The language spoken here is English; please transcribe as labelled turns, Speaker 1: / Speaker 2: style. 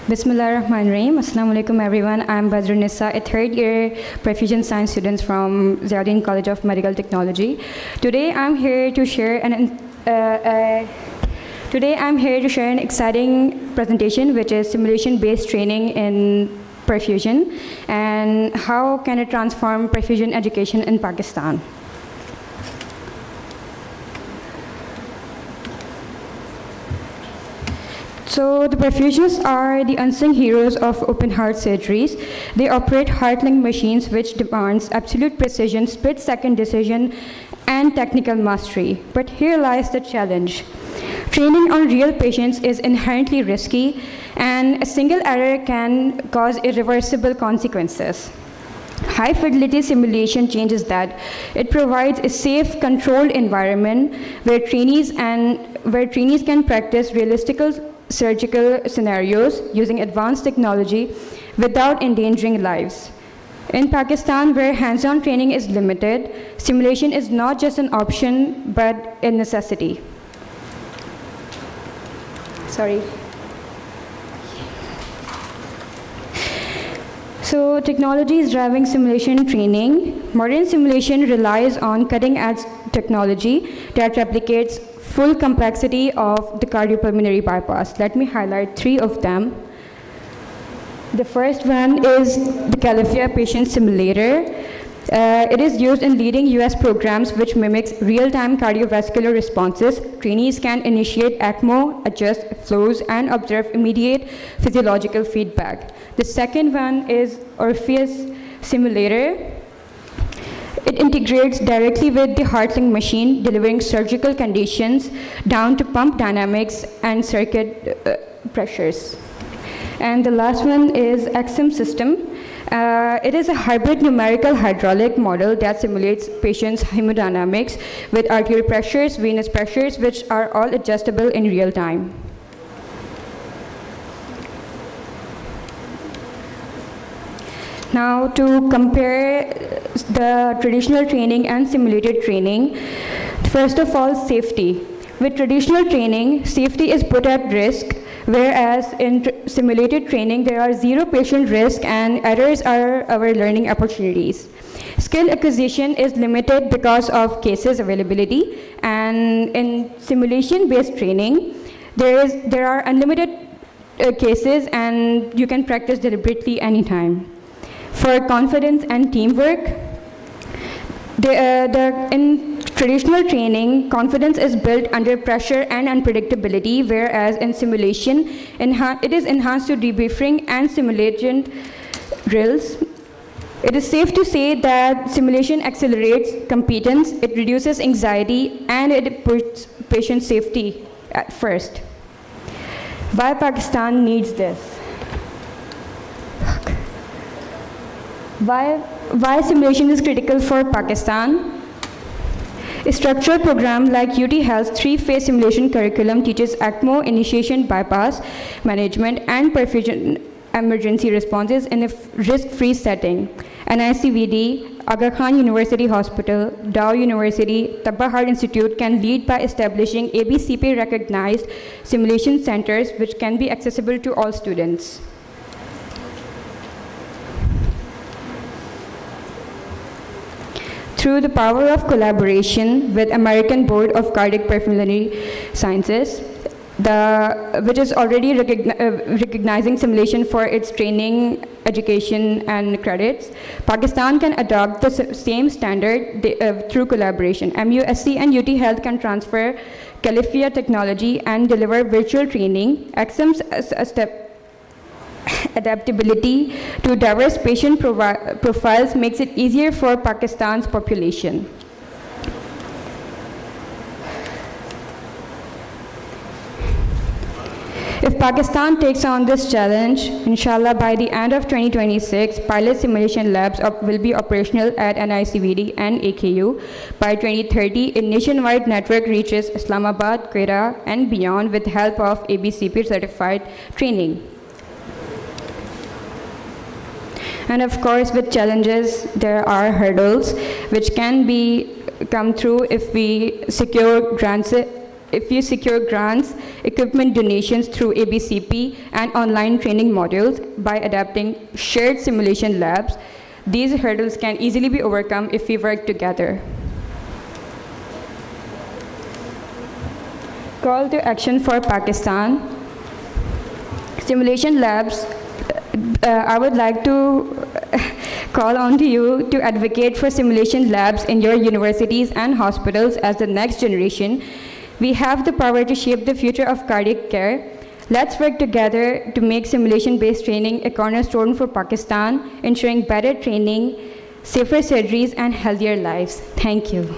Speaker 1: Bismillahirrahmanirrahim. Assalamu alaikum everyone. I'm Badrun Nissa, a third year perfusion science student from Ziauddin College of Medical Technology. Today I'm here to share an exciting presentation, which is simulation-based training in perfusion and how can it transform perfusion education in Pakistan. So the perfusionists are the unsung heroes of open heart surgeries. They operate heart-lung machines which demands absolute precision, split-second decision, and technical mastery. But here lies the challenge. Training on real patients is inherently risky, and a single error can cause irreversible consequences. High-fidelity simulation changes that. It provides a safe, controlled environment where trainees can practice realistic surgical scenarios using advanced technology without endangering lives. In Pakistan, where hands-on training is limited, simulation is not just an option, but a necessity. So technology is driving simulation training. Modern simulation relies on cutting-edge technology that replicates full complexity of the cardiopulmonary bypass. Let me highlight three of them. The first one is the Califia Patient Simulator. It is used in leading US programs which mimics real-time cardiovascular responses. Trainees can initiate ECMO, adjust flows, and observe immediate physiological feedback. The second one is Orpheus Simulator. It integrates directly with the heart-lung machine, delivering surgical conditions down to pump dynamics and circuit pressures. And the last one is XM system. It is a hybrid numerical hydraulic model that simulates patients' hemodynamics with arterial pressures, venous pressures, which are all adjustable in real time. Now, to compare the traditional training and simulated training, first of all, safety. With traditional training, safety is put at risk, whereas in simulated training, there are zero patient risk and errors are our learning opportunities. Skill acquisition is limited because of cases availability, and in simulation-based training, there are unlimited cases and you can practice deliberately anytime. For confidence and teamwork, in traditional training, confidence is built under pressure and unpredictability, whereas in simulation, it is enhanced through debriefing and simulation drills. It is safe to say that simulation accelerates competence, it reduces anxiety, and it puts patient safety at first. Why Pakistan needs this? Why simulation is critical for Pakistan? A structured program like UT Health's three-phase simulation curriculum teaches ECMO, initiation, bypass management, and perfusion emergency responses in a risk-free setting. NICVD, Aga Khan University Hospital, Dow University, Tabba Heart Institute can lead by establishing ABCP-recognized simulation centers which can be accessible to all students. Through the power of collaboration with American Board of Cardiac Pulmonary Sciences, which is already recognizing simulation for its training, education, and credits, Pakistan can adopt the same standard through collaboration. MUSC and UT Health can transfer Califia technology and deliver virtual training. XM's adaptability to diverse patient profiles makes it easier for Pakistan's population. If Pakistan takes on this challenge, inshallah, by the end of 2026, pilot simulation labs will be operational at NICVD and AKU. By 2030, a nationwide network reaches Islamabad, Quetta, and beyond with help of ABCP certified training. And of course, with challenges, there are hurdles which can come through if we secure grants if you secure grants, equipment donations through ABCP, and online training modules by adapting shared simulation labs, these hurdles can easily be overcome if we work together. Call to action for Pakistan. Simulation labs, I would like to call on to you to advocate for simulation labs in your universities and hospitals as the next generation. We have the power to shape the future of cardiac care. Let's work together to make simulation-based training a cornerstone for Pakistan, ensuring better training, safer surgeries, and healthier lives. Thank you.